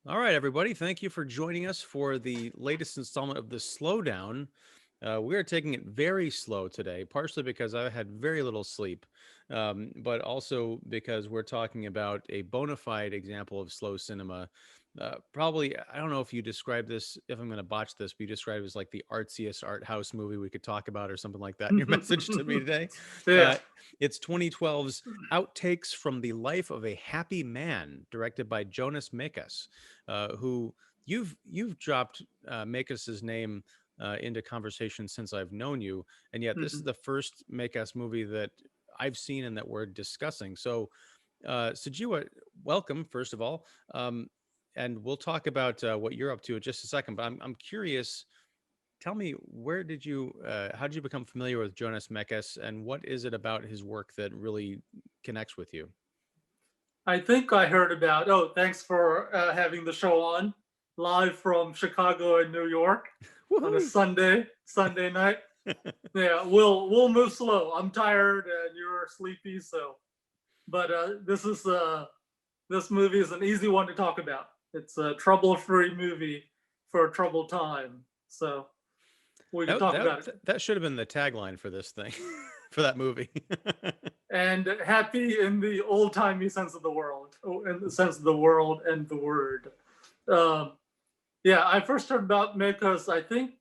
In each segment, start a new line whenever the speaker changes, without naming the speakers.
All right, everybody. Thank you for joining us for the latest installment of the Slowdown. We are taking it very slow today, partially because I had very little sleep, but also because we're talking about a bona fide example of slow cinema. Probably, I don't know if you describe this, if I'm going to botch this, but you describe it as like the artsiest art house movie we could talk about or something like that in your message to me today.
Yeah.
Uh, it's 2012's Outtakes from the Life of a Happy Man, directed by Jonas Mekas, who you've dropped Makas's name into conversation since I've known you, and yet this is
Mhm.
the first Makas movie that I've seen and that we're discussing. So, Sujewa, welcome first of all, and we'll talk about what you're up to in just a second. But I'm curious. Tell me, how did you become familiar with Jonas Mekas, and what is it about his work that really connects with you?
I think I heard about. Oh, thanks for having the show on live from Chicago and New York on a
Woohoo!
Sunday night. Yeah, we'll move slow. I'm tired and you're sleepy, so. But this movie is an easy one to talk about. It's a trouble-free movie for a troubled time, so we can
That
talk
that
about it.
that should have been the tagline for this thing, for that movie.
And happy in the old-timey sense of the world, in the sense of the world and the word. Um, Yeah, I first heard about Mekas, I think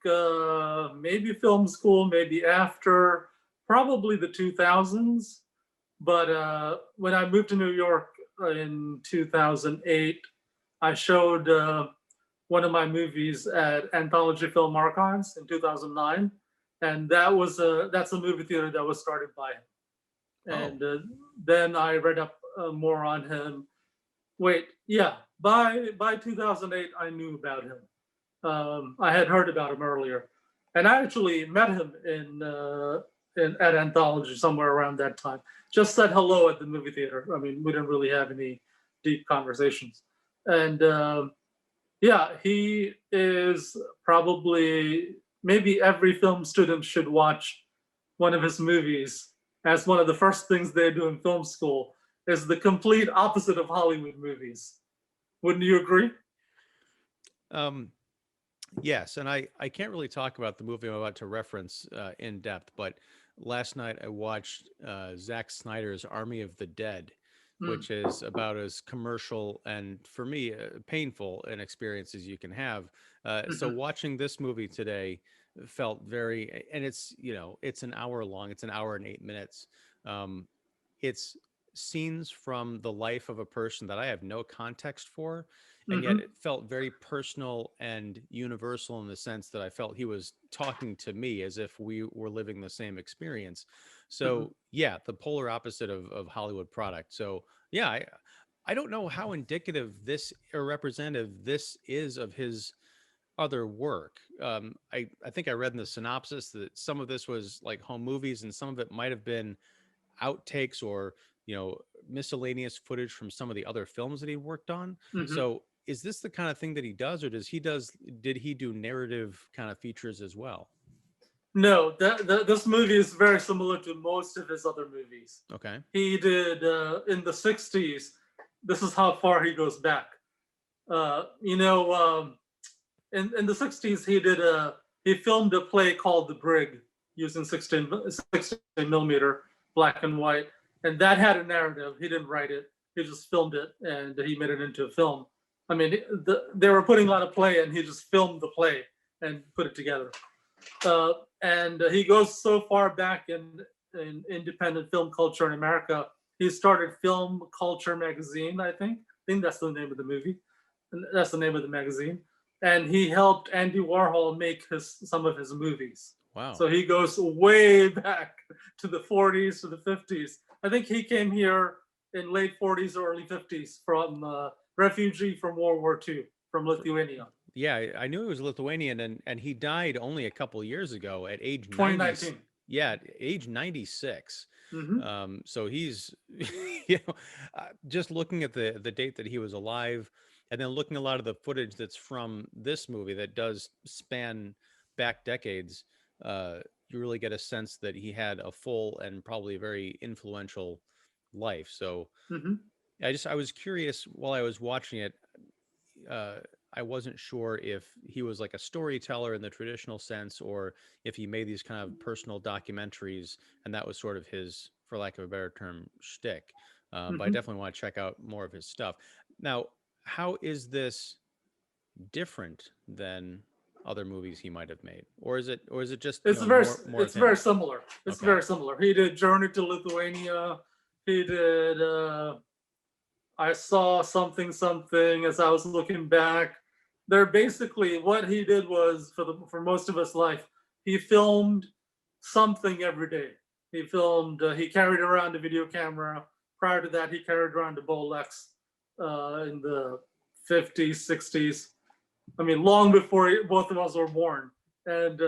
maybe film school, maybe after, probably the 2000s. But when I moved to New York in 2008, I showed one of my movies at Anthology Film Archives in 2009. And that's a movie theater that was started by him.
Oh,
And then I read up more on him. Wait, yeah, by 2008, I knew about him. I had heard about him earlier, and I actually met him in at Anthology somewhere around that time. Just said hello at the movie theater. I mean, we didn't really have any deep conversations, and yeah, he is probably maybe every film student should watch one of his movies as one of the first things they do in film school is the complete opposite of Hollywood movies. Wouldn't you agree?
um, yes, and I can't really talk about the movie I'm about to reference in depth, but last night I watched Zack Snyder's Army of the Dead,
Mm.
which is about as commercial and for me painful an experience as you can have. So
Mhm.
watching this movie today felt very, and it's an hour long. It's an hour and 8 minutes. Um, it's scenes from the life of a person that I have no context for, and yet
Mhm.
it felt very personal and universal in the sense that I felt he was talking to me as if we were living the same experience.
Mhm.
So yeah, the polar opposite of Hollywood product. So yeah, I don't know how indicative this or representative this is of his other work. I think I read in the synopsis that some of this was like home movies and some of it might have been outtakes or you know miscellaneous footage from some of the other films that he worked on.
Mhm.
So is this the kind of thing that he does, or did he do narrative kind of features as well?
No, this movie is very similar to most of his other movies.
Okay.
He did in the '60s. This is how far he goes back. You know, in the '60s, he filmed a play called The Brig using 16 millimeter black and white, and that had a narrative. He didn't write it; he just filmed it, and he made it into a film. I mean, they were putting on a play, and he just filmed the play and put it together. Uh, and he goes so far back in independent film culture in America. He started Film Culture magazine, I think. I think that's the name of the movie. And that's the name of the magazine. And he helped Andy Warhol make some of his movies.
Wow.
So he goes way back to the 40s to the 50s. I think he came here in late 40s or early 50s from refugee from World War II from Lithuania.
Yeah, I knew he was Lithuanian, and he died only a couple years ago at age 90.
2019.
Yeah, at age 96.
Mm-hmm.
So he's, just looking at the date that he was alive, and then looking at a lot of the footage that's from this movie that does span back decades. You really get a sense that he had a full and probably very influential life. So
Mm-hmm.
I was curious while I was watching it, uh, I wasn't sure if he was like a storyteller in the traditional sense, or if he made these kind of personal documentaries, and that was sort of his, for lack of a better term, shtick. But I
Hmm.
definitely want to check out more of his stuff. Now, how is this different than other movies he might have made, or is it just more of
It's very
him?
similar. It's
Okay.
very similar. He did Journey to Lithuania. He did I saw something something as I was looking back. They're basically what he did was for most of his life, he filmed something every day. He filmed. He carried around a video camera. Prior to that, he carried around a Bolex in the 50s, 60s. I mean, long before both of us were born. And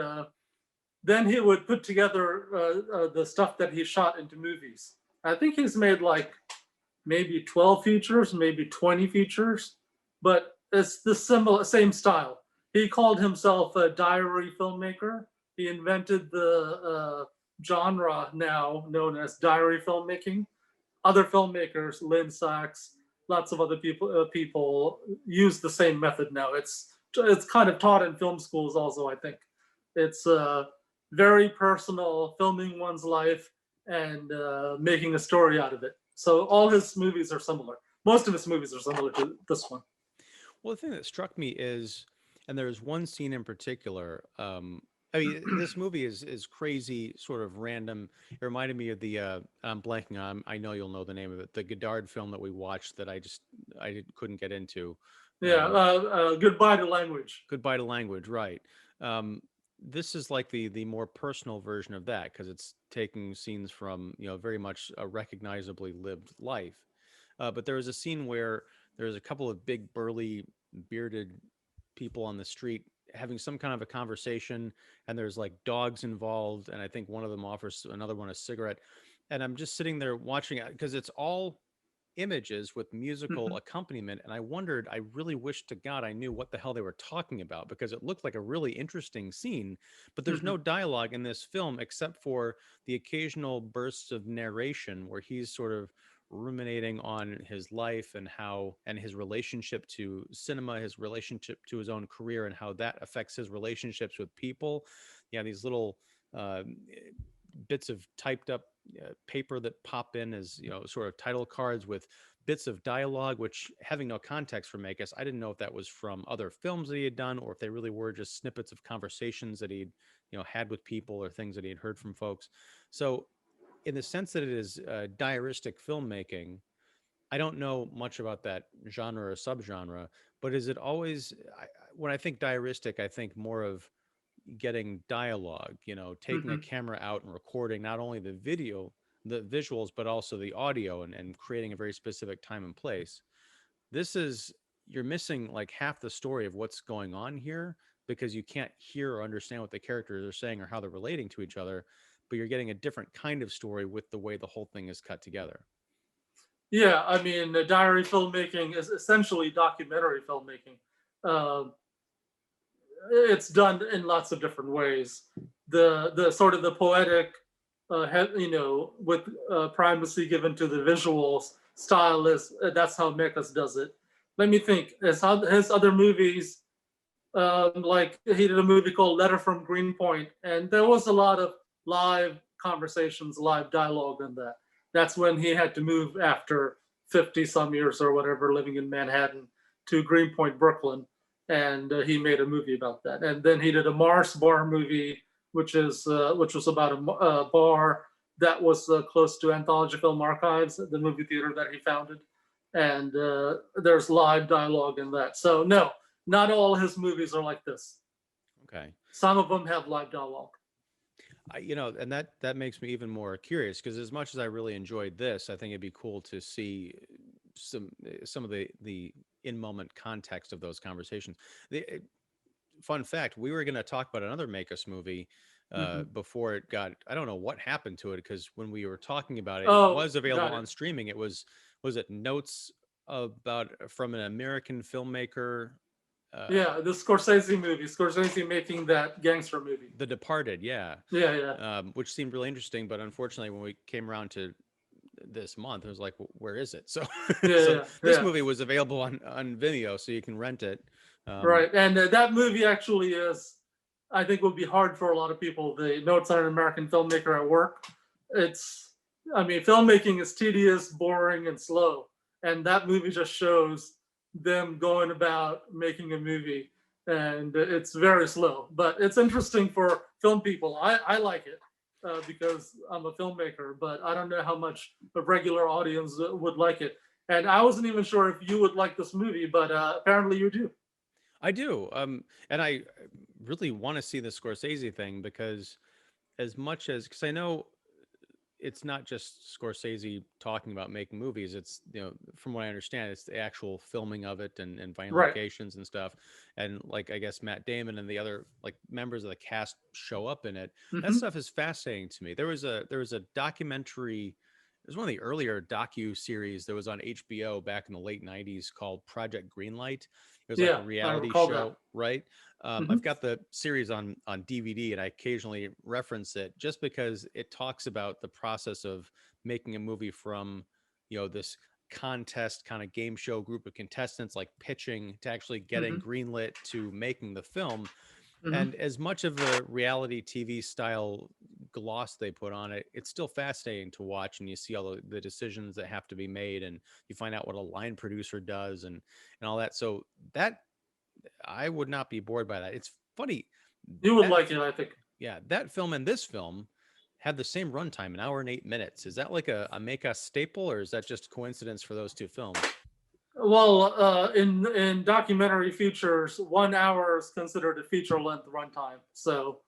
then he would put together the stuff that he shot into movies. I think he's made like maybe 12 features, maybe 20 features, but it's the same style. He called himself a diary filmmaker. He invented the genre now known as diary filmmaking. Other filmmakers, Lynn Sachs, lots of other people use the same method now. It's kind of taught in film schools also. I think it's very personal, filming one's life and making a story out of it. So all his movies are similar. Most of his movies are similar to this one.
Well, the thing that struck me is, and there's one scene in particular. I mean, this movie is crazy, sort of random. It reminded me of the I'm blanking on. I know you'll know the name of it. The Godard film that we watched that couldn't get into.
Yeah,
Um,
Goodbye to Language.
Goodbye to Language, right? Um, this is like the more personal version of that because it's taking scenes from very much a recognizably lived life. But there was a scene where there's a couple of big burly bearded people on the street having some kind of a conversation, and there's like dogs involved, and I think one of them offers another one a cigarette, and I'm just sitting there watching it because it's all images with musical
Mhm,
accompaniment, and I wondered, I really wish to God I knew what the hell they were talking about because it looked like a really interesting scene, but there's
mhm.
no dialogue in this film except for the occasional bursts of narration where he's sort of ruminating on his life and how and his relationship to cinema, his relationship to his own career, and how that affects his relationships with people. Yeah, these little uh, bits of typed up paper that pop in as sort of title cards with bits of dialogue, which, having no context for Makis, I didn't know if that was from other films that he had done or if they really were just snippets of conversations that he'd had with people or things that he had heard from folks. So in the sense that it is diaristic filmmaking, I don't know much about that genre or subgenre, but is it always, when I think diaristic, I think more of getting dialogue, taking a
Mhm.
camera out and recording not only the video, the visuals, but also the audio, and creating a very specific time and place. This is, you're missing like half the story of what's going on here because you can't hear or understand what the characters are saying or how they're relating to each other, but you're getting a different kind of story with the way the whole thing is cut together.
Yeah, I mean, diary filmmaking is essentially documentary filmmaking. Um, it's done in lots of different ways. The sort of the poetic, with primacy given to the visuals style is that's how Mekas does it. Let me think. His other movies, like he did a movie called Letter from Greenpoint, and there was a lot of live conversations, live dialogue in that. That's when he had to move after 50 some years or whatever, living in Manhattan to Greenpoint, Brooklyn, and he made a movie about that. And then he did a Mars Bar movie, which was about a bar that was close to Anthology Film Archives, the movie theater that he founded. And there's live dialogue in that. So no, not all his movies are like this.
Okay.
Some of them have live dialogue.
And that makes me even more curious because as much as I really enjoyed this, I think it'd be cool to see some of the in moment context of those conversations. Fun fact: we were going to talk about another Make Us movie
Hmm.
before it got. I don't know what happened to it because when we were talking about it, it
Oh,
was available
got it.
on streaming. It was it notes about from an American filmmaker. Uh,
Yeah, the Scorsese movie. Scorsese making that gangster movie.
The Departed, yeah,
Yeah, yeah.
which seemed really interesting, but unfortunately, when we came around to this month. I was like, where is it? So,
Yeah,
so
yeah,
this
yeah.
movie was available on Vimeo, so you can rent it. Um,
Right. And that movie actually is, I think, would be hard for a lot of people. The Notes on an American Filmmaker at Work. It's, I mean, filmmaking is tedious, boring, and slow. And that movie just shows them going about making a movie. And it's very slow, but it's interesting for film people. I like it because I'm a filmmaker, but I don't know how much a regular audience would like it. And I wasn't even sure if you would like this movie, but apparently you do.
I do. And I really want to see the Scorsese thing because as much as because I know it's not just Scorsese talking about making movies. It's, from what I understand, it's the actual filming of it and finding
Right.
locations and stuff. And like, I guess Matt Damon and the other like members of the cast show up in it. That
Hmm.
stuff is fascinating to me. There was a documentary. It was one of the earlier docu series that was on HBO back in the late '90s called Project Greenlight. It was like a
Yeah, I
reality
recall that.
show, right?
Hmm.
I've got the series on DVD, and I occasionally reference it just because it talks about the process of making a movie from, this contest kind of game show group of contestants, like pitching to actually getting
Hmm.
greenlit to making the film.
Hmm.
And as much of a reality TV style gloss they put on it, it's still fascinating to watch. And you see all the decisions that have to be made, and you find out what a line producer does and all that. So that I would not be bored by that. It's funny
You would
that
like it, I think.
yeah, that film and this film had the same runtime, an hour and 8 minutes. Is that like a Mekas staple, or is that just coincidence for those two films?
Well, in documentary features, 1 hour is considered a feature length runtime. So,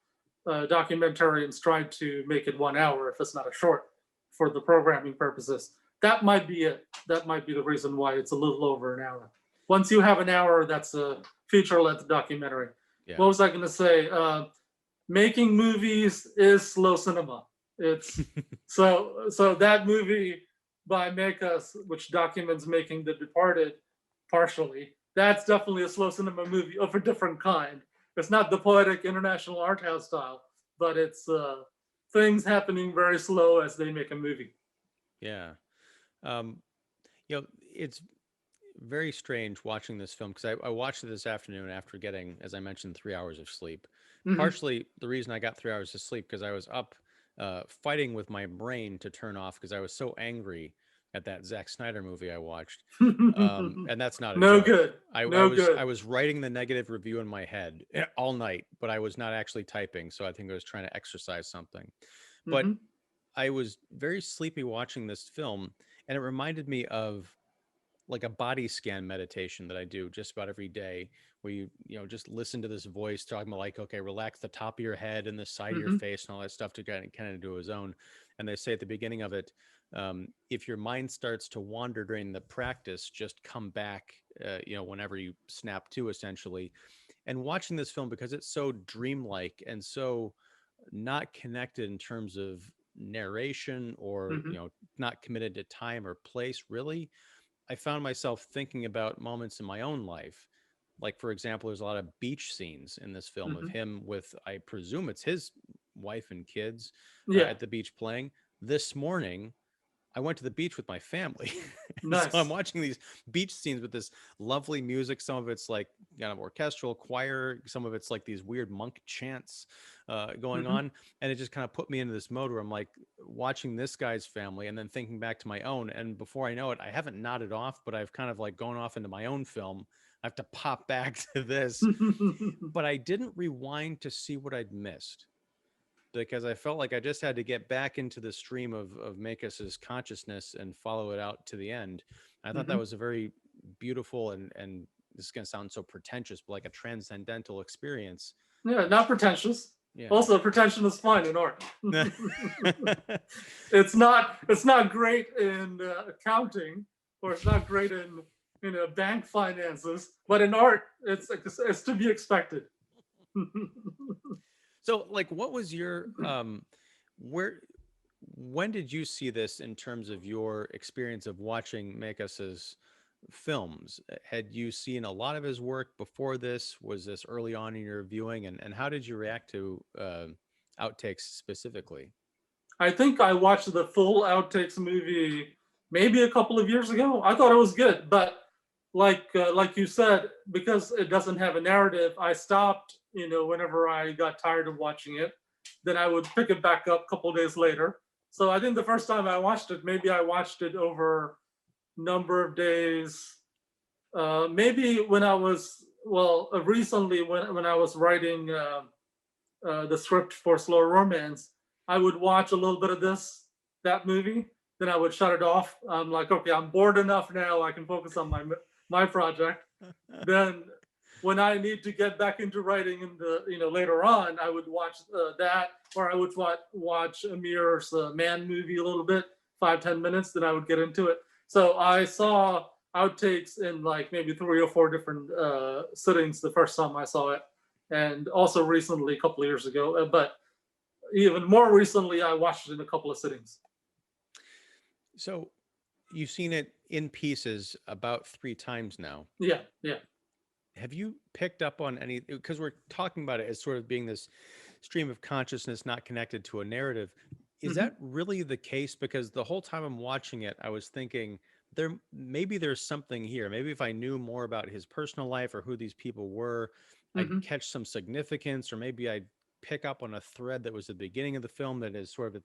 documentarians try to make it 1 hour if it's not a short for the programming purposes. That might be it. That might be the reason why it's a little over an hour. Once you have an hour, that's a feature length documentary. What
Yeah.
was I going to say? Making movies is slow cinema. It's so that movie by Mekas, which documents making The Departed partially, that's definitely a slow cinema movie of a different kind. It's not the poetic international art house style, but it's things happening very slow as they make a movie.
Yeah. Um, it's very strange watching this film because I watched it this afternoon after getting, as I mentioned, 3 hours of sleep.
Hmm.
Partially the reason I got 3 hours of sleep because I was up fighting with my brain to turn off because I was so angry at that Zack Snyder movie I watched. And that's not a
No
joke.
good.
I
No
was I
good.
was writing the negative review in my head all night, but I was not actually typing. So I think I was trying to exercise something. But
Hmm.
I was very sleepy watching this film, and it reminded me of like a body scan meditation that I do just about every day, where just listen to this voice talking about like, okay, relax the top of your head and the side of your
Hmm.
face and all that stuff to kind of do his own. And they say at the beginning of it, if your mind starts to wander during the practice, just come back, whenever you snap to, essentially. And watching this film because it's so dreamlike and so not connected in terms of narration or
Hmm.
not committed to time or place really. I found myself thinking about moments in my own life. Like, for example, there's a lot of beach scenes in this film of
Hmm.
him with, I presume it's his wife and kids
Yeah.
at the beach playing. This morning, I went to the beach with my family. And so I'm
Nice.
watching these beach scenes with this lovely music. Some of it's like kind of orchestral choir, some of it's like these weird monk chants going
Hmm.
on. And it just kind of put me into this mode where I'm like watching this guy's family and then thinking back to my own. And before I know it, I haven't nodded off, but I've kind of like gone off into my own film. I have to pop back to this, but I didn't rewind to see what I'd missed because I felt like I just had to get back into the stream of Makas's consciousness and follow it out to the end. I thought that
Hmm.
was a very beautiful and this is going to sound so pretentious, but like a transcendental experience.
Yeah,
It's
not pretentious.
yeah.
Also, pretension is fine in art. It's not great in accounting, or it's not great in bank finances, but in art, it's to be expected.
So like what was your where when did you see this in terms of your experience of watching Makas's films? Had you seen a lot of his work before this? Was this early on in your viewing? And how did you react to outtakes specifically?
I think I watched the full outtakes movie maybe a couple of years ago. I thought it was good, but like you said, because it doesn't have a narrative, I stopped. Whenever I got tired of watching it, then I would pick it back up a couple of days later. So I think the first time I watched it, maybe I watched it over a number of days. Maybe when I was recently when I was writing the script for Slow Romance, I would watch a little bit of that movie, then I would shut it off. I'm like, okay, I'm bored enough now. I can focus on my project. Then when I need to get back into writing in the later on, I would watch that, or I would watch Amir's Man movie a little bit, 5-10 minutes. Then I would get into it. So I saw outtakes in like maybe 3 or 4 different sittings the first time I saw it, and also recently a couple of years ago. But even more recently, I watched it in a couple of sittings.
So you've seen it in pieces about 3 times now.
Yeah, yeah.
Have you picked up on any, because we're talking about it as sort of being this stream of consciousness not connected to a narrative. Is
Mm-hmm.
that really the case? Because the whole time I'm watching it, I was thinking there's something here. Maybe if I knew more about his personal life or who these people were, I'd
Mm-hmm.
catch some significance, or maybe I'd pick up on a thread that was the beginning of the film that is sort of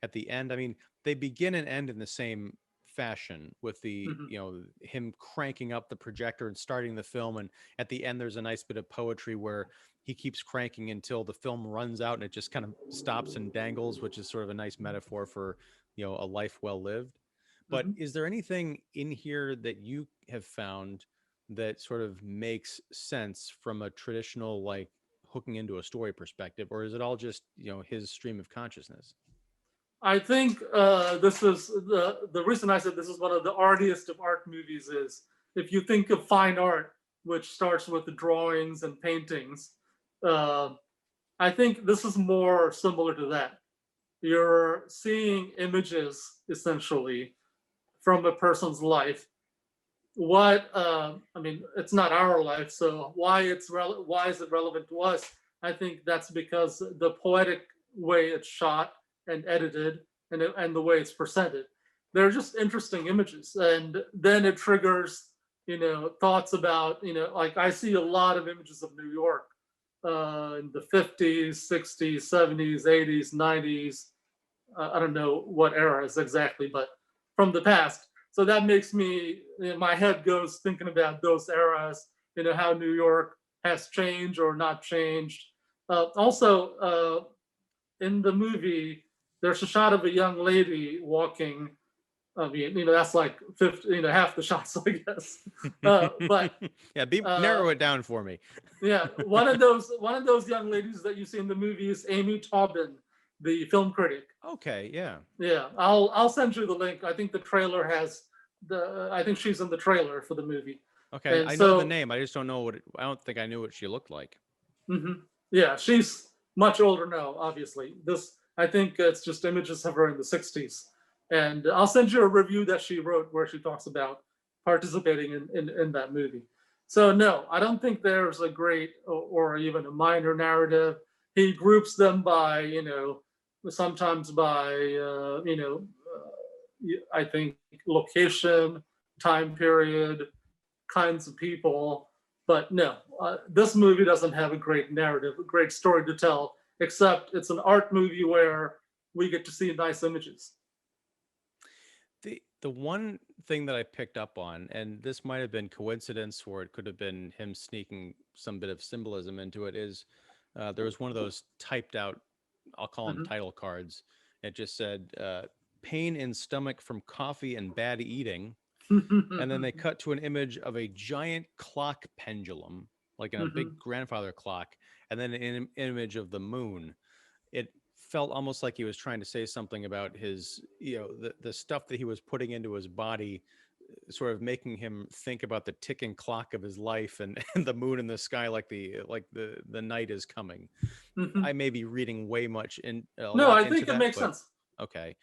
at the end. I mean, they begin and end in the same fashion with the
Mm-hmm.
him cranking up the projector and starting the film, and at the end there's a nice bit of poetry where he keeps cranking until the film runs out and it just kind of stops and dangles, which is sort of a nice metaphor for a life well lived. But
Mm-hmm.
is there anything in here that you have found that sort of makes sense from a traditional, like, hooking into a story perspective, or is it all just his stream of consciousness?
I think this is the reason I said this is one of the artiest of art movies is if you think of fine art, which starts with the drawings and paintings, uh, I think this is more similar to that. You're seeing images essentially from a person's life. I mean, it's not our life, so why is it relevant to us? I think that's because the poetic way it's shot and edited, and the way it's presented, they're just interesting images, and then it triggers thoughts about like I see a lot of images of New York in the 50s, 60s, 70s, 80s, 90s. I don't know what eras exactly, but from the past. So that makes me, my head goes thinking about those eras, how New York has changed or not changed. Also, in the movie, there's a shot of a young lady walking. I mean, that's like 50, half the shots, I guess. But
Yeah,
uh,
narrow it down for me.
yeah, one of those young ladies that you see in the movie is Amy Taubin, the film critic.
Okay, yeah.
Yeah, I'll send you the link. I think the trailer has I think she's in the trailer for the movie.
Okay,
And
I know the
so
name. I just don't know I don't think I knew what she looked like.
mhm. Yeah, she's much older now, obviously. This I think it's just images of her in the 60s. And I'll send you a review that she wrote where she talks about participating in that movie. So no, I don't think there's a great or even a minor narrative. He groups them by, sometimes by I think location, time period, kinds of people. But no, this movie doesn't have a great narrative, a great story to tell, except it's an art movie where we get to see nice images.
The one thing that I picked up on, and this might have been coincidence or it could have been him sneaking some bit of symbolism into it, is there was one of those typed out, I'll call them
Mm-hmm.
title cards. It just said, pain in stomach from coffee and bad eating. And then they cut to an image of a giant clock pendulum, like in a
Mm-hmm.
big grandfather clock, and then an image of the moon. It felt almost like he was trying to say something about his, the stuff that he was putting into his body, sort of making him think about the ticking clock of his life, and, and the moon in the sky, like the night is coming.
Mm-hmm.
I may be reading way much in a
No,
lot
I
into
think it
that,
makes
but
sense.
okay.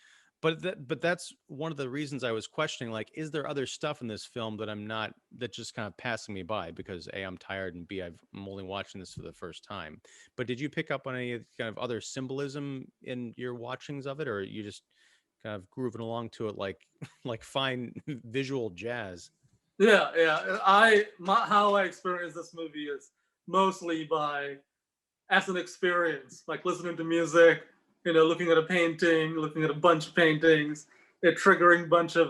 but that's one of the reasons I was questioning, like, is there other stuff in this film that I'm not, that just kind of passing me by because A, I'm tired, and B, I'm only watching this for the first time. But did you pick up on any kind of other symbolism in your watchings of it, or you just kind of grooving along to it like like fine visual jazz?
Yeah, yeah. How I experience this movie is mostly by as an experience, like listening to music, looking at a painting, looking at a bunch of paintings, it triggering a bunch of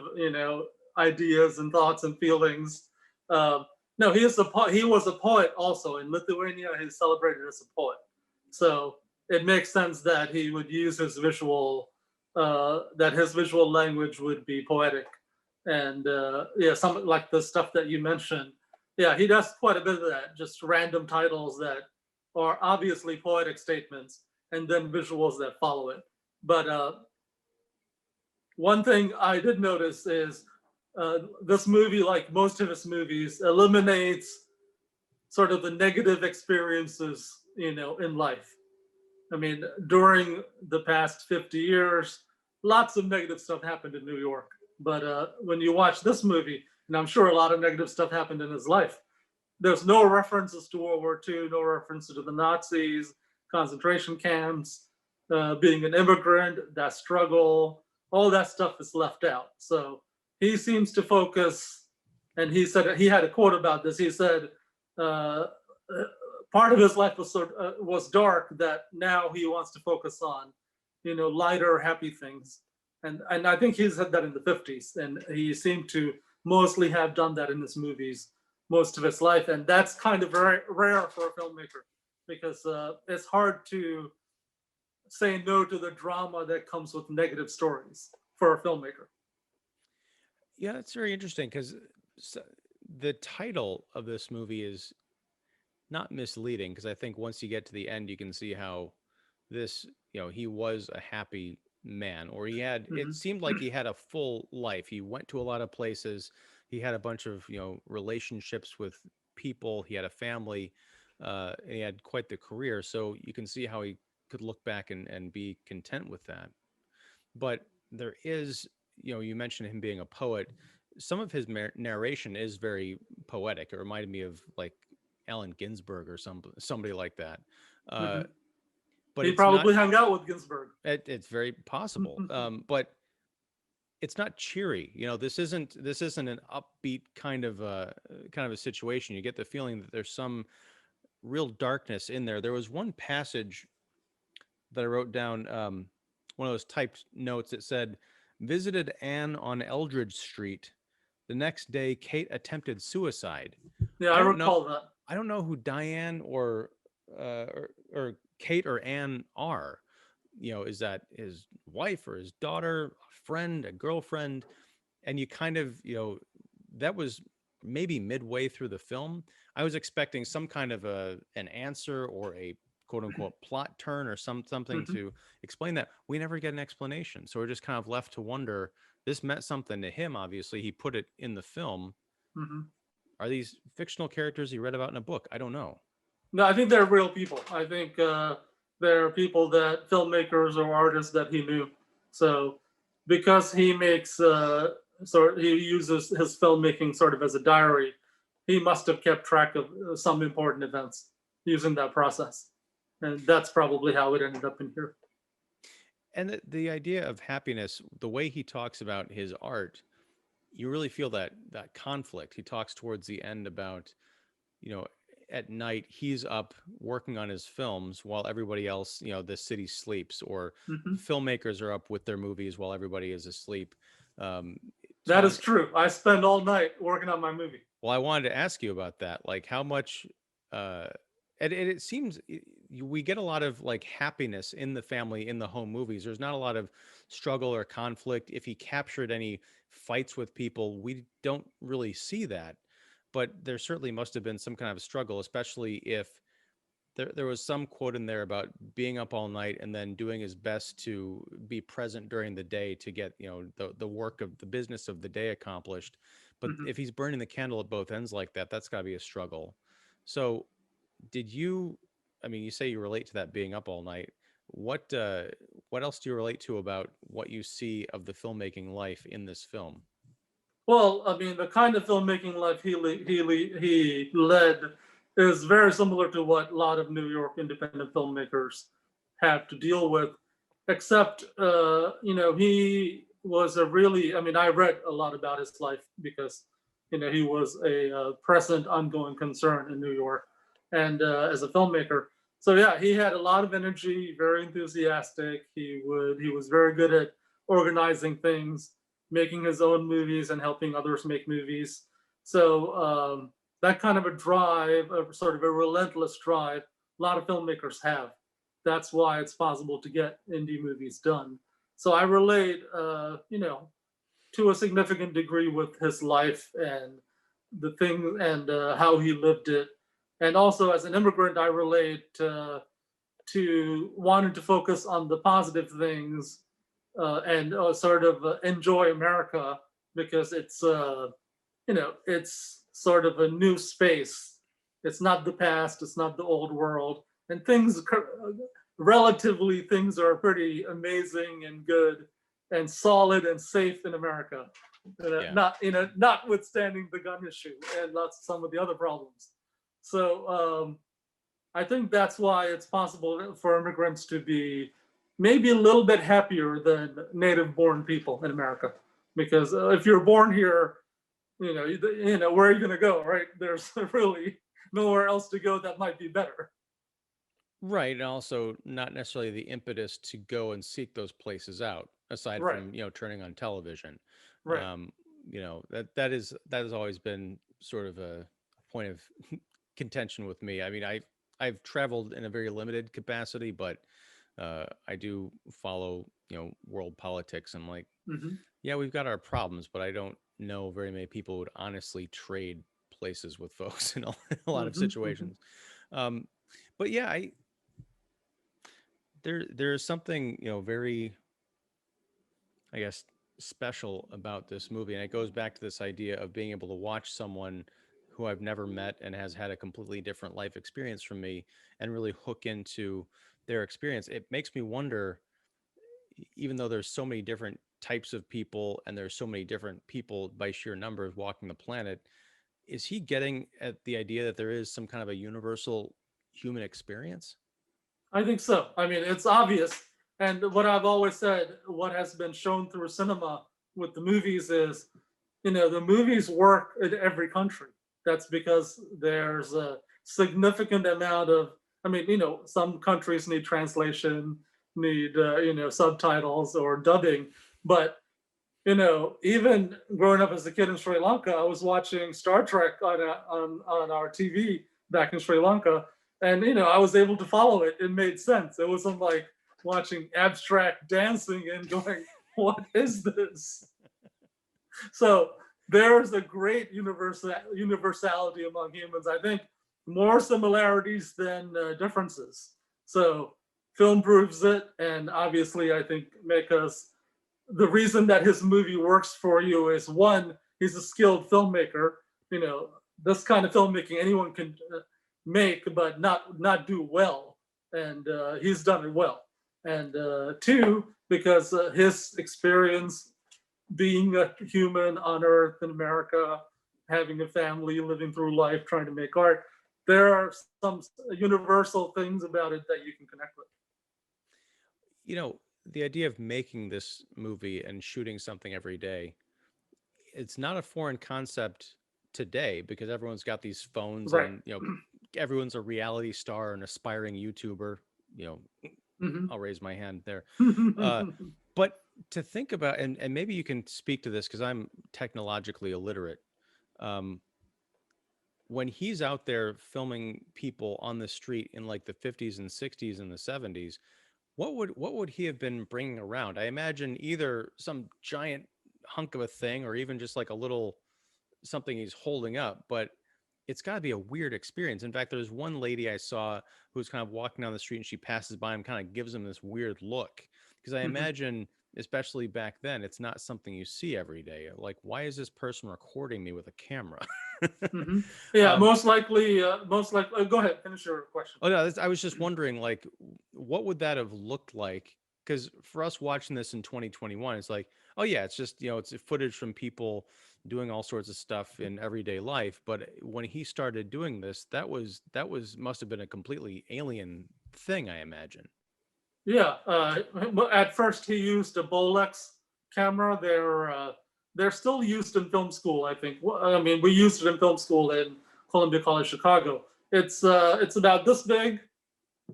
ideas and thoughts and feelings. Um, no, he was a poet also in Lithuania. He's celebrated as a poet, so it makes sense that he would use his visual language would be poetic, and yeah, some like the stuff that you mentioned. Yeah, he does quite a bit of that, just random titles that are obviously poetic statements, and then visuals that follow it. But one thing I did notice is this movie, like most of his movies, eliminates sort of the negative experiences, in life. I mean, during the past 50 years, lots of negative stuff happened in New York. But when you watch this movie, and I'm sure a lot of negative stuff happened in his life, there's no references to World War II, no references to the Nazis, concentration camps, being an immigrant, that struggle, all that stuff is left out. So he seems to focus, and he said he had a quote about this. He said, uh, part of his life was dark that now he wants to focus on, lighter, happy things. And I think he said that in the 50s, and he seemed to mostly have done that in his movies most of his life, and that's kind of very rare for a filmmaker because it's hard to say no to the drama that comes with negative stories for a filmmaker.
Yeah, that's very interesting because the title of this movie is not misleading, because I think once you get to the end, you can see how this, he was a happy man, or he had, it
Mm-hmm.
seemed like he had a full life. He went to a lot of places. He had a bunch of, relationships with people. He had a family, and he had quite the career. So you can see how he could look back and be content with that. But there is, you mentioned him being a poet. Some of his narration is very poetic. It reminded me of like Allen Ginsberg or somebody like that.
Mm-hmm.
Uh, but
He
it's not.
probably hung out with Ginsburg.
It's very possible. But it's not cheery. This isn't an upbeat kind of a situation. You get the feeling that there's some real darkness in there. There was one passage that I wrote down, one of those typed notes. It said, "Visited Anne on Eldridge Street. The next day, Kate attempted suicide."
Yeah, I
I don't know.
recall that.
I don't know who Diane or Kate or Anne are. Is that his wife or his daughter, a friend, a girlfriend? And you kind of, that was maybe midway through the film. I was expecting some kind of an answer or a quote unquote plot turn or something
Mm-hmm.
to explain that. We never get an explanation. So we're just kind of left to wonder. This meant something to him, obviously. He put it in the film.
Mm-hmm.
Are these fictional characters he read about in a book? I don't know.
No, I think they're real people. I think they're people that filmmakers or artists that he knew. So because he makes he uses his filmmaking sort of as a diary, he must have kept track of some important events using that process, and that's probably how it ended up in here.
And the idea of happiness, the way he talks about his art, you really feel that conflict. He talks towards the end about, you know, at night he's up working on his films while everybody else, the city sleeps, or
Mm-hmm.
filmmakers are up with their movies while everybody is asleep. Um,
That is
talk
true. I spend all night working on my movie.
Well, I wanted to ask you about that. Like, how much, uh, and it seems we get a lot of like happiness in the family, in the home movies. There's not a lot of struggle or conflict. If he captured any fights with people, we don't really see that. But there certainly must have been some kind of struggle, especially if there was some quote in there about being up all night and then doing his best to be present during the day to get, the work of the business of the day accomplished. But
Mm-hmm.
if he's burning the candle at both ends like that, that's got to be a struggle. So did you, I mean, you say you relate to that being up all night. What what else do you relate to about what you see of the filmmaking life in this film?
Well, I mean, the kind of filmmaking life he led is very similar to what a lot of New York independent filmmakers have to deal with, except, he was a really, I mean, I read a lot about his life because, he was a present, ongoing concern in New York and as a filmmaker. So yeah, he had a lot of energy, very enthusiastic. He was very good at organizing things, making his own movies and helping others make movies. So that kind of a drive, a sort of a relentless drive, a lot of filmmakers have. That's why it's possible to get indie movies done. So I relate, to a significant degree with his life and the thing and how he lived it. And also, as an immigrant, I relate to wanting to focus on the positive things and sort of enjoy America because it's sort of a new space. It's not the past. It's not the old world. And relatively, things are pretty amazing and good and solid and safe in America.
Yeah.
Notwithstanding the gun issue and lots some of the other problems. So I think that's why it's possible for immigrants to be maybe a little bit happier than native born people in America. Because if you're born here, where are you going to go, right? There's really nowhere else to go that might be better.
Right, and also not necessarily the impetus to go and seek those places out, aside
Right,
from turning on television.
right.
Um, that has always been sort of a point of contention with me. I mean, I've traveled in a very limited capacity, but I do follow world politics. And like,
Hmm.
yeah, we've got our problems, but I don't know very many people who would honestly trade places with folks in a lot of
Hmm. Hmm.
situations. Um, but yeah, there's something very, I guess, special about this movie, and it goes back to this idea of being able to watch someone who I've never met and has had a completely different life experience from me and really hook into their experience. It makes me wonder, even though there's so many different types of people and there's so many different people by sheer numbers walking the planet, is he getting at the idea that there is some kind of a universal human experience?
I think so. I mean, it's obvious. And what I've always said, what has been shown through cinema with the movies is, the movies work in every country. That's because there's a significant amount of, I mean, some countries need translation, need, subtitles or dubbing. But, even growing up as a kid in Sri Lanka, I was watching Star Trek on our TV back in Sri Lanka. And, I was able to follow it. It made sense. It wasn't like watching abstract dancing and going, what is this? So there's a great universality among humans. I think more similarities than differences. So film proves it, and obviously, I think Mekas, the reason that his movie works for you is one, he's a skilled filmmaker. This kind of filmmaking anyone can make, but not do well, and he's done it well. And two, because his experience being a human on Earth in America, having a family, living through life, trying to make art. There are some universal things about it that you can connect with.
you know the idea of making this movie and shooting something every day, it's not a foreign concept today because everyone's got these phones
Right.
and everyone's a reality star and aspiring YouTuber. you know
Hmm.
I'll raise my hand there. uh but to think about, and maybe you can speak to this because I'm technologically illiterate. um when he's out there filming people on the street in like the 50s and 60s and the 70s, what would he have been bringing around? I imagine either some giant hunk of a thing or even just like a little something he's holding up, but it's got to be a weird experience. In fact, there's one lady I saw who's kind of walking down the street and she passes by him, kind of gives him this weird look. Because I
Hmm.
imagine, especially back then, it's not something you see every day. Like, why is this person recording me with a camera?
Hmm. Yeah,
um,
most likely. Go ahead, finish your question.
oh no, I was just wondering, like, what would that have looked like because for us watching this in 2021, it's like, oh yeah, it's just, it's footage from people doing all sorts of stuff in everyday life. But when he started doing this, that was must have been a completely alien thing, I imagine.
Yeah, at first he used a Bolex camera. They're still used in film school, I think. I mean, we used it in film school in Columbia College Chicago. It's about this big.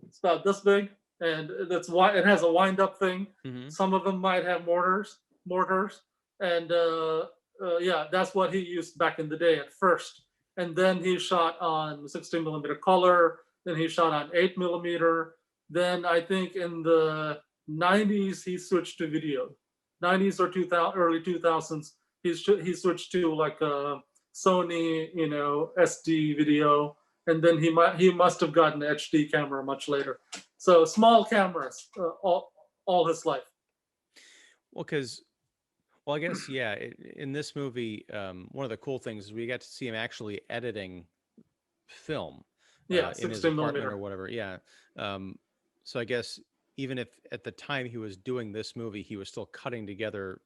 It's about this big, and that's why it has a wind up thing.
Hmm.
Some of them might have mortars, and yeah, that's what he used back in the day at first. And then he shot on 16 millimeter color. Then he shot on 8 millimeter. Then I think in the 90s he switched to video. 90s or 2000, early 2000s, he switched to like a Sony, SD video, and then he must have gotten an HD camera much later. So small cameras all his life.
Well, because well, I guess yeah. In this movie, one of the cool things is we got to see him actually editing film
Yeah,
in his
16
apartment or
millimeter.
whatever. Yeah. Um, so I guess even if at the time he was doing this movie, he was still cutting together,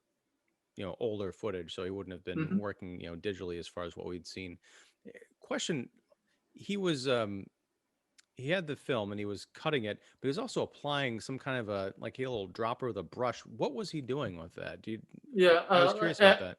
older footage, so he wouldn't have been
Hmm.
working, digitally as far as what we'd seen. Question: He was he had the film and he was cutting it, but he was also applying some kind of a like a little dropper with a brush. What was he doing with that?
Yeah,
I was curious about that.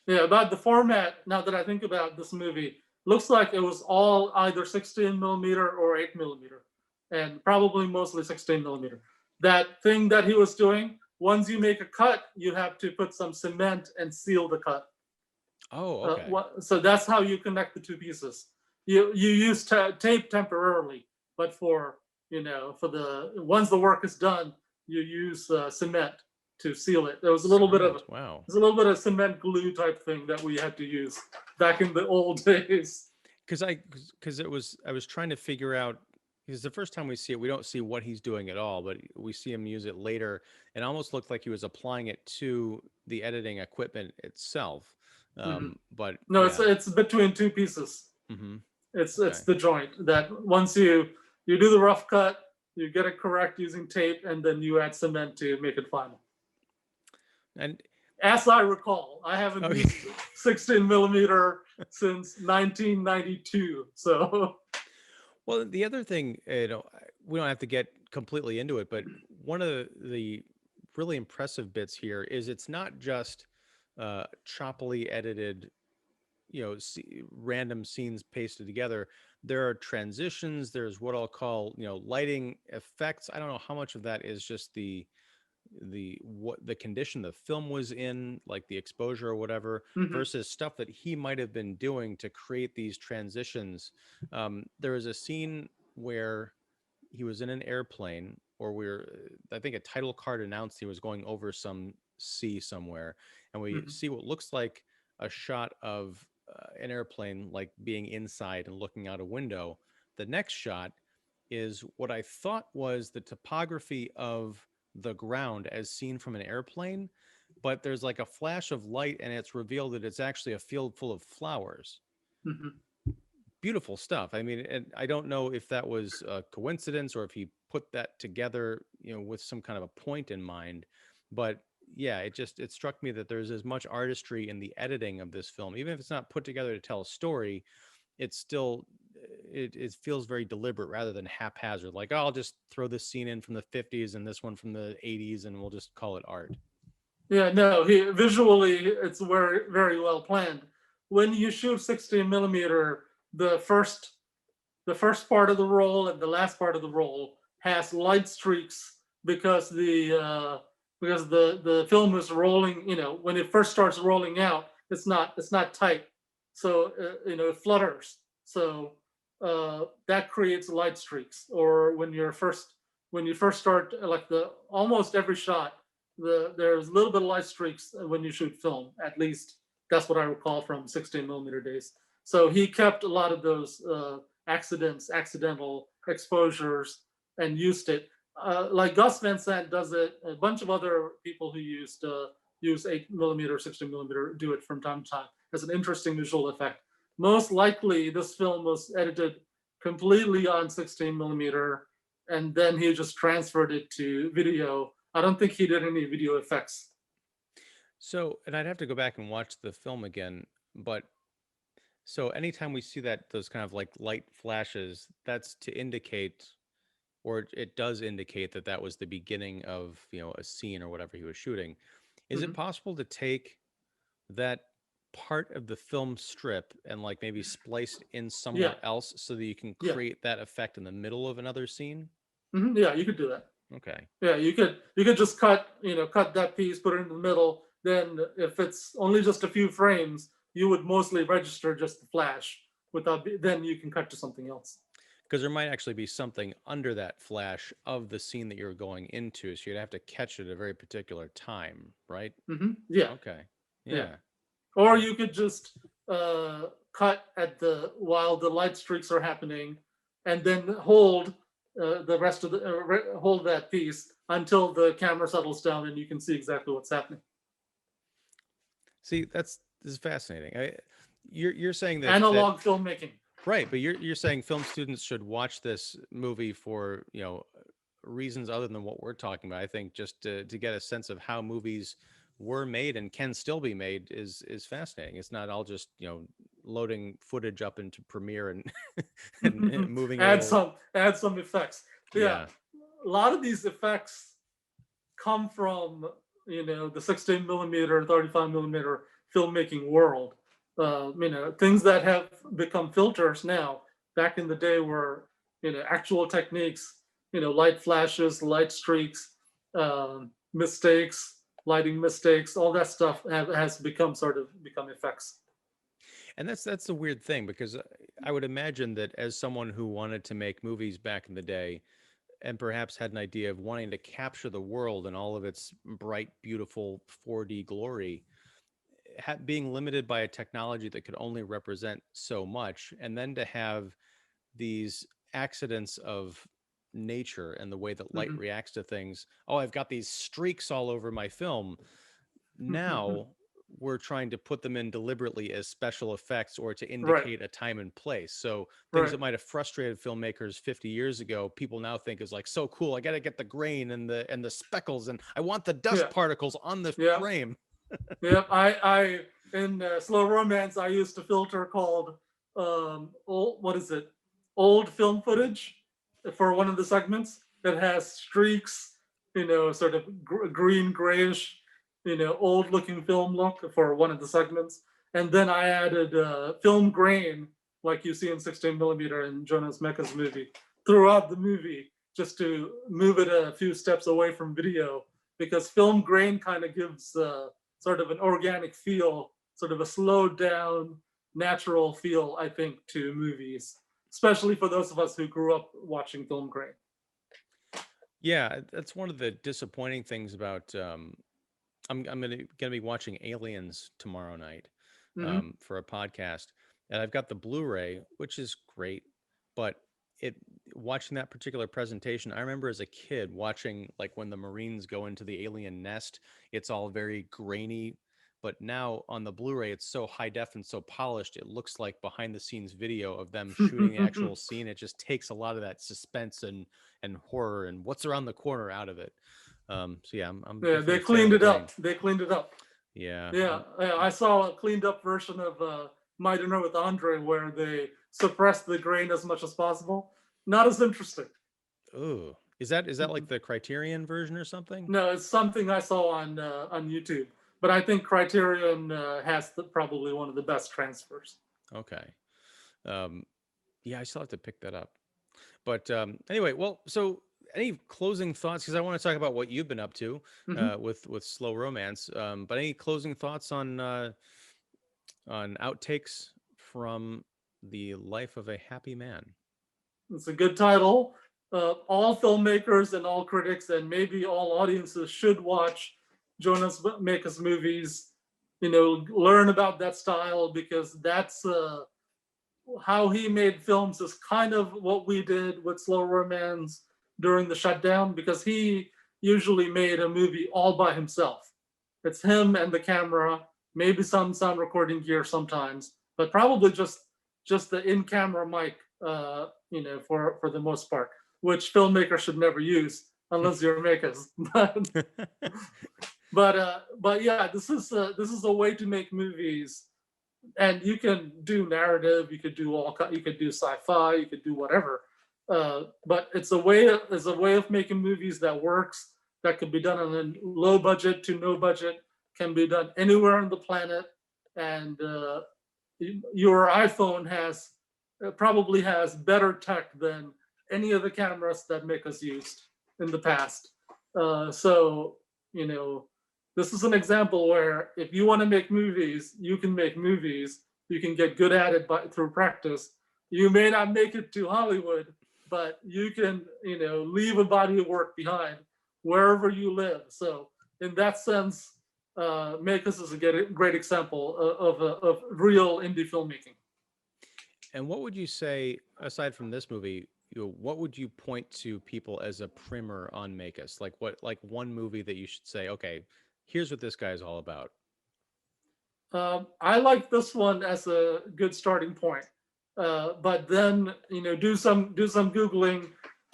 yeah. About the format, now that I think about this movie, looks like it was all either 16 millimeter or 8 millimeter, and probably mostly 16 millimeter. That thing that he was doing, once you make a cut, you have to put some cement and seal the cut.
Oh, okay.
So that's how you connect the two pieces. You use tape temporarily, but for the once the work is done, you use cement to seal it. There was a little bit of
Cement. Wow.
cement glue type thing that we had to use back in the old days.
Because I was trying to figure out, because the first time we see it, we don't see what he's doing at all, but we see him use it later. It almost looked like he was applying it to the editing equipment itself.
Hmm.
But
No,
yeah.
it's between two pieces.
Hmm.
It's
Okay.
the joint that once you do the rough cut, you get it correct using tape, and then you add cement to make it final.
And
As I recall, I haven't
okay.
used 16 millimeter since 1992. So,
Well, the other thing, we don't have to get completely into it, but one of the really impressive bits here is it's not just choppily edited, random scenes pasted together. There are transitions. There's what I'll call, lighting effects. I don't know how much of that is just the condition the film was in, like the exposure or whatever,
mhm,
versus stuff that he might have been doing to create these transitions. There was a scene where he was in an airplane, or I think a title card announced he was going over some sea somewhere, and we
mhm,
see what looks like a shot of an airplane like being inside and looking out a window. The next shot is what I thought was the topography of the ground as seen from an airplane, but there's like a flash of light and it's revealed that it's actually a field full of flowers.
mhm.
Beautiful stuff. I mean, and I don't know if that was a coincidence or if he put that together, with some kind of a point in mind, but yeah, it struck me that there's as much artistry in the editing of this film, even if it's not put together to tell a story. It's still it feels very deliberate rather than haphazard. Like, oh, I'll just throw this scene in from the 50s and this one from the 80s, and we'll just call it art.
Yeah, no, he visually it's very very well planned. When you shoot 16 millimeter, the first the first part of the roll and the last part of the roll has light streaks because the film is rolling. When it first starts rolling out, it's not tight, so it flutters. So that creates light streaks. Or when you first start, like the almost every shot, there's a little bit of light streaks when you shoot film. At least that's what I recall from 16 millimeter days. So he kept a lot of those accidental exposures, and used it. Like Gus Van Sant does it. A bunch of other people who use 8 millimeter, 16 millimeter do it from time to time as an interesting visual effect. Most likely, this film was edited completely on 16 millimeter, and then he just transferred it to video I don't think he did any video effects.
So, and I'd have to go back and watch the film again, but so anytime we see that those kind of like light flashes, that's to indicate, or it does indicate that that was the beginning of, a scene or whatever he was shooting. Is it
Hmm.
possible to take that part of the film strip and like maybe splice it in
Yeah,
somewhere else so that you can
yeah,
create that effect in the middle of another scene?
yeah. You could do that.
Okay.
Yeah, you could just cut that piece, put it in the middle. Then if it's only just a few frames, you would mostly register just the flash. Then you can cut to something else.
Because there might actually be something under that flash of the scene that you're going into. So you'd have to catch it at a very particular time, right?
Yeah,
Okay.
yeah.
Yeah.
Or
Yeah.
you could just cut at the while the light streaks are happening, and then hold the rest of the hold that piece until the camera settles down and you can see exactly what's happening.
See, this is fascinating. You're saying that
Analog filmmaking.
right, but you're saying film students should watch this movie for, reasons other than what we're talking about. I think just to get a sense of how movies were made and can still be made is fascinating. It's not all just, loading footage up into Premiere and and moving a little.
Add some effects. Yeah,
Yeah.
a lot of these effects come from the 16 millimeter, 35 millimeter filmmaking world. Things that have become filters now. Back in the day, were actual techniques. Light flashes, light streaks, mistakes, lighting mistakes. All that stuff has become effects.
And that's the weird thing because I would imagine that as someone who wanted to make movies back in the day and perhaps had an idea of wanting to capture the world and all of its bright, beautiful 4D glory, being limited by a technology that could only represent so much, and then to have these accidents of nature and the way that light
Hmm.
reacts to things. Oh, I've got these streaks all over my film. Now we're trying to put them in deliberately as special effects or to
Right,
indicate a time and place. So things
right.
that might have frustrated filmmakers 50 years ago, people now think is like so cool. I got to get the grain and the speckles, and I want the dust
Yeah,
particles on the
yeah,
frame.
yeah. I in slow romance, I used a filter called what is it? Old film footage for one of the segments that has streaks, sort of green grayish, old looking film look for one of the segments, and then I added film grain like you see in 16 millimeter in Jonas Mekas movie throughout the movie, just to move it a few steps away from video, because film grain kind of gives sort of an organic feel, sort of a slowed down, natural feel, I think, to movies, especially for those of us who grew up watching film grain.
Yeah, that's one of the disappointing things about. I'm gonna be watching Aliens tomorrow night,
Mm-hmm.
for a podcast, and I've got the Blu-ray, which is great, but it watching that particular presentation, I remember as a kid watching like when the Marines go into the alien nest, it's all very grainy. But now on the Blu-ray, it's so high def and so polished, it looks like behind the scenes video of them shooting the actual scene. It just takes a lot of that suspense and horror and what's around the corner out of it. So yeah, I'm
Yeah,
definitely
they
a fan of
cleaned
the
it
grain.
up. They cleaned it up.
Yeah.
Yeah, I saw a cleaned up version of My Dinner with Andre where they suppressed the grain as much as possible. Not as interesting.
Oh, is that like the Criterion version or something?
No, it's something I saw on YouTube, but I think Criterion has probably one of the best transfers.
Okay. Um, yeah, I still have to pick that up. But anyway, well, so any closing thoughts? Because I want to talk about what you've been up to
Hmm.
with slow romance. But any closing thoughts on outtakes from the life of a happy man?
It's a good title. All filmmakers and all critics and maybe all audiences should watch Jonas Mekas movies. Learn about that style, because that's how he made films is kind of what we did with slow romance during the shutdown, because he usually made a movie all by himself. It's him and the camera, maybe some sound recording gear sometimes, but probably just the in-camera mic, for the most part, which filmmakers should never use, unless you're Mekas. But yeah, this is a way to make movies, and you can do narrative, you could do you could do sci-fi, you could do whatever. But it's a way of making movies that works, that can be done on a low budget to no budget, can be done anywhere on the planet, and your iPhone has probably has better tech than any of the cameras that Mekas used in the past. So you know, this is an example where if you want to make movies, you can make movies. You can get good at it through practice. You may not make it to Hollywood, but you can, you know, leave a body of work behind wherever you live. So in that sense, Mekas is a great example of real indie filmmaking.
And what would you say, aside from this movie, what would you point to people as a primer on Makis? Like what, like one movie that you should say, okay, here's what this guy is all about.
I like this one as a good starting point, but then you know do some googling,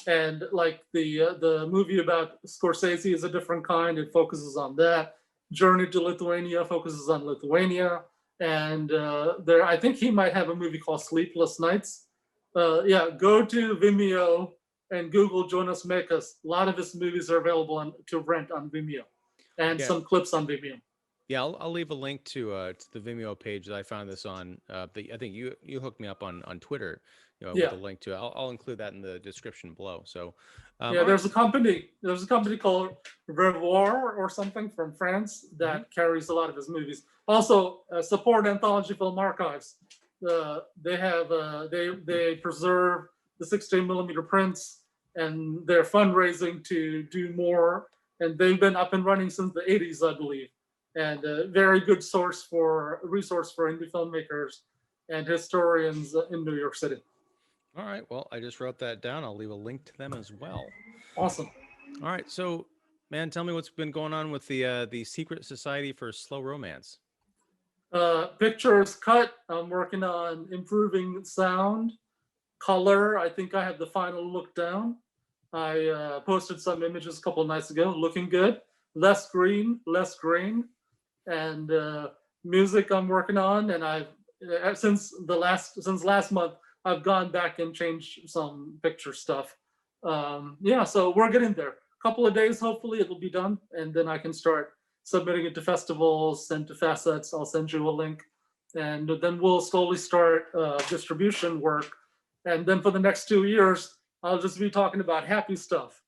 and like the movie about Scorsese is a different kind. It focuses on that. Journey to Lithuania focuses on Lithuania, and there I think he might have a movie called Sleepless Nights. Yeah, go to Vimeo and Google Jonas Mekas. A lot of his movies are available to rent on Vimeo, and
Yeah.
some clips on Vimeo.
Yeah, I'll leave a link to the Vimeo page that I found this on. I think you hooked me up on Twitter, with
Yeah.
a link to it. I'll include that in the description below. So,
Yeah,
all right.
there's a company called Revoir or something from France that carries a lot of his movies. Also, support Anthology Film Archives. They preserve the 16 millimeter prints, and they're fundraising to do more. And they've been up and running since the 80s, I believe. And a very good resource for indie filmmakers and historians in New York City.
All right. Well, I just wrote that down. I'll leave a link to them as well.
Awesome.
All right. So, man, tell me what's been going on with the Secret Society for Slow Romance.
Picture is cut. I'm working on improving sound, color. I think I have the final look down. I posted some images a couple of nights ago, looking good. Less green, less grain, and music I'm working on. And I've since last month I've gone back and changed some picture stuff. Yeah, so we're getting there. A couple of days, hopefully it'll be done, and then I can start submitting it to festivals and to Facets. I'll send you a link, and then we'll slowly start distribution work. And then for the next 2 years, I'll just be talking about happy stuff.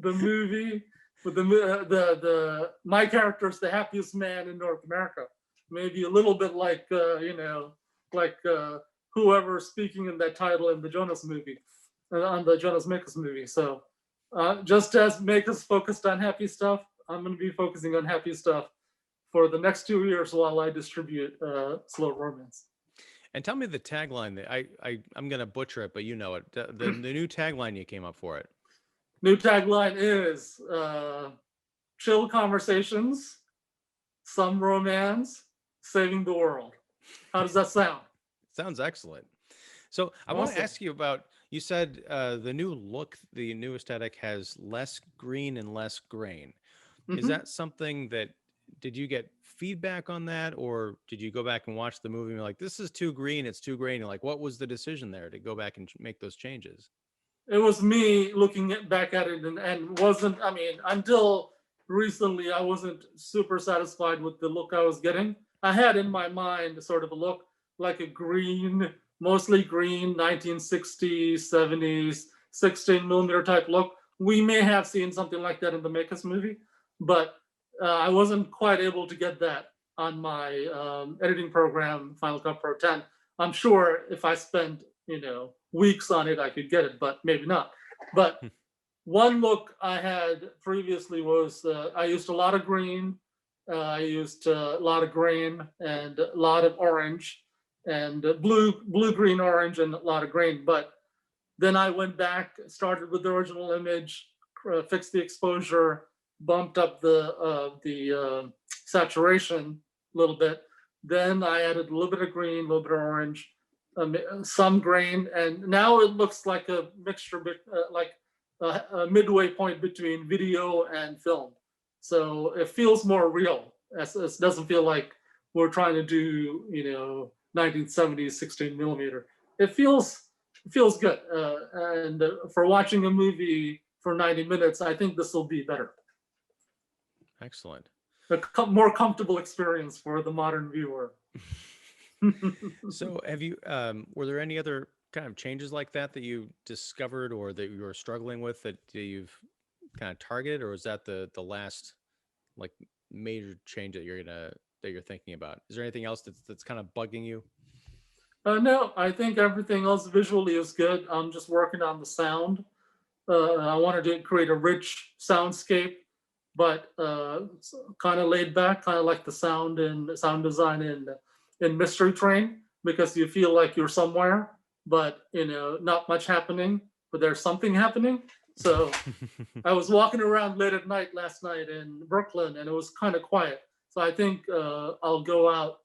The movie with the my character is the happiest man in North America. Maybe a little bit like whoever speaking in that title in the Jonas movie, on the Jonas Mekas movie. So just as Mekas focused on happy stuff, I'm going to be focusing on happy stuff for the next 2 years while I distribute Slow Romance.
And tell me the tagline that I'm going to butcher it, but you know it. The new tagline you came up for it.
New tagline is chill conversations, some romance, saving the world. How does that sound?
Sounds excellent. So I want to ask you about, you said the new look, the new aesthetic has less green and less grain. Is that something that, did you get feedback on that, or did you go back and watch the movie and be like, this is too green, it's too grainy? Like, what was the decision there to go back and make those changes?
It was me looking back at it and wasn't, I mean, until recently, I wasn't super satisfied with the look I was getting. I had in my mind sort of a look like a green, mostly green, 1960s, 70s, 16 millimeter type look. We may have seen something like that in the Mekas movie, but I wasn't quite able to get that on my editing program, Final Cut Pro 10. I'm sure if I spent, weeks on it, I could get it, but maybe not. But one look I had previously was I used a lot of green, I used a lot of grain and a lot of orange, and blue, green, orange, and a lot of grain. But then I went back, started with the original image, fixed the exposure, bumped up the saturation a little bit. Then I added a little bit of green, a little bit of orange, some grain, and now it looks like a mixture, like a midway point between video and film. So it feels more real. It doesn't feel like we're trying to do 1970s 16 millimeter. It feels good. And for watching a movie for 90 minutes, I think this will be better.
Excellent.
More comfortable experience for the modern viewer.
So have you were there any other kind of changes like that that you discovered or that you were struggling with that you've kind of targeted, or is that the last like major change that you're thinking about? Is there anything else that's kind of bugging you?
No, I think everything else visually is good. I'm just working on the sound. I wanted to create a rich soundscape, but kind of laid back, kind of like the sound and sound design in Mystery Train, because you feel like you're somewhere, but not much happening, but there's something happening. So I was walking around late at night last night in Brooklyn, and it was kind of quiet. So I think I'll go out,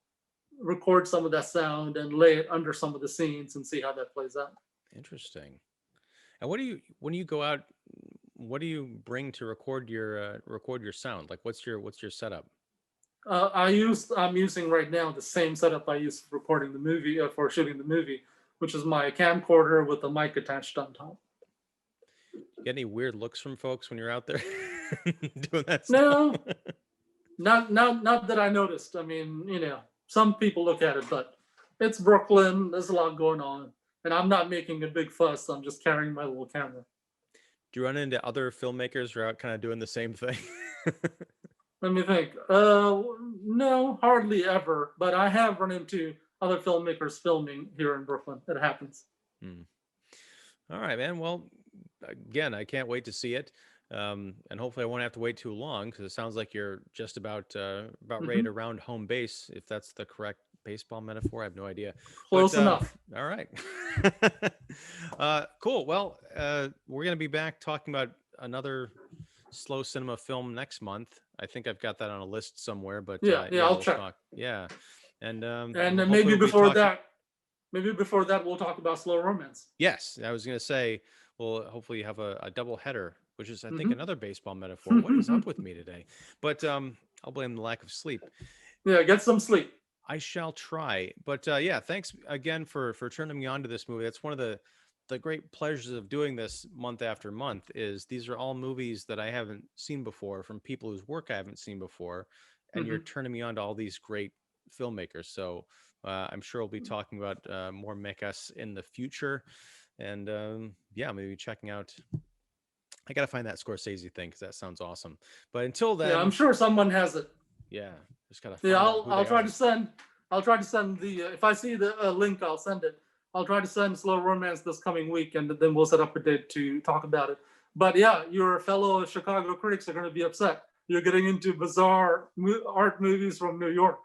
record some of that sound, and lay it under some of the scenes and see how that plays out.
Interesting. And when you go out, what do you bring to record your sound? Like what's your setup?
I'm using right now the same setup I used for recording the movie, for shooting the movie, which is my camcorder with the mic attached on top.
Get any weird looks from folks when you're out there doing that stuff?
No, not that I noticed. I mean, some people look at it, but it's Brooklyn. There's a lot going on, and I'm not making a big fuss. I'm just carrying my little camera.
Do you run into other filmmakers who are out kind of doing the same thing?
Let me think. No, hardly ever. But I have run into other filmmakers filming here in Brooklyn. It happens.
All right, man. Well, again, I can't wait to see it. And hopefully I won't have to wait too long, because it sounds like you're just about ready to round home base, if that's the correct baseball metaphor. I have no idea.
Close enough.
All right. Cool. Well, we're going to be back talking about another slow cinema film next month. I think I've got that on a list somewhere, but
yeah, I'll check.
Yeah. And
maybe before that, we'll talk about slow romance.
Yes, I was going to say, well, hopefully you have a double header, which is, I think, another baseball metaphor. What is up with me today? But I'll blame the lack of sleep.
Yeah, get some sleep.
I shall try. But yeah, thanks again for turning me on to this movie. That's one of the great pleasures of doing this month after month, is these are all movies that I haven't seen before from people whose work I haven't seen before. And you're turning me on to all these great filmmakers. So I'm sure we'll be talking about more Mekas in the future. And yeah, maybe checking out. I got to find that Scorsese thing, because that sounds awesome. But until then,
yeah, I'm sure someone has it.
Yeah, just gotta. Find
Yeah,
out
I'll try to send. I'll try to send the. If I see the link, I'll send it. I'll try to send Slow Romance this coming week, and then we'll set up a date to talk about it. But yeah, your fellow Chicago critics are going to be upset. You're getting into bizarre art movies from New York.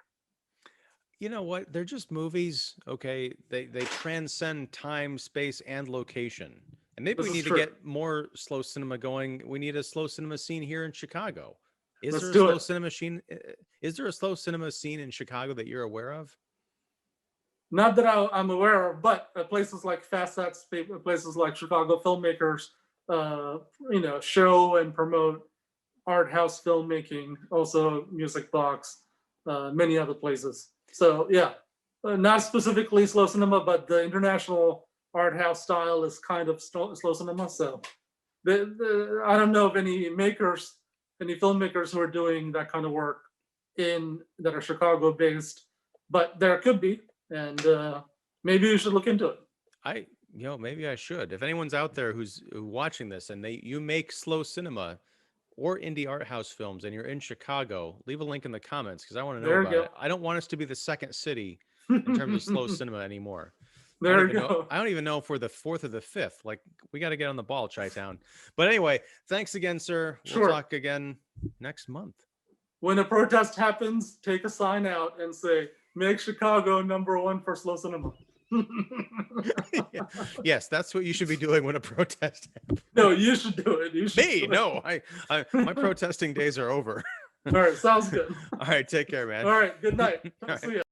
You know what? They're just movies, okay? They transcend time, space, and location. And maybe we need to get more slow cinema going. We need a slow cinema scene here in Chicago. Is there a slow cinema scene? Is there a slow cinema scene in Chicago that you're aware of?
Not that I'm aware of, but places like Facets, places like Chicago filmmakers, show and promote art house filmmaking, also Music Box, many other places. So yeah, not specifically slow cinema, but the international art house style is kind of slow cinema. So I don't know of any filmmakers who are doing that kind of work that are Chicago based, but there could be. And maybe you should look into it.
Maybe I should. If anyone's out there who's watching this and you make slow cinema or indie art house films and you're in Chicago, leave a link in the comments, because I want to know about it. I don't want us to be the second city in terms of slow cinema anymore.
There you go.
I don't even know if we're the fourth or the fifth. Like, we got to get on the ball, Chi-Town. But anyway, thanks again, sir. We'll talk again next month.
When a protest happens, take a sign out and say, "Make Chicago #1 for slow cinema."
Yes, that's what you should be doing when a protest happens.
No, you should do it.
No, my protesting days are over.
All right, sounds good.
All right, take care, man.
All right, good night. See ya.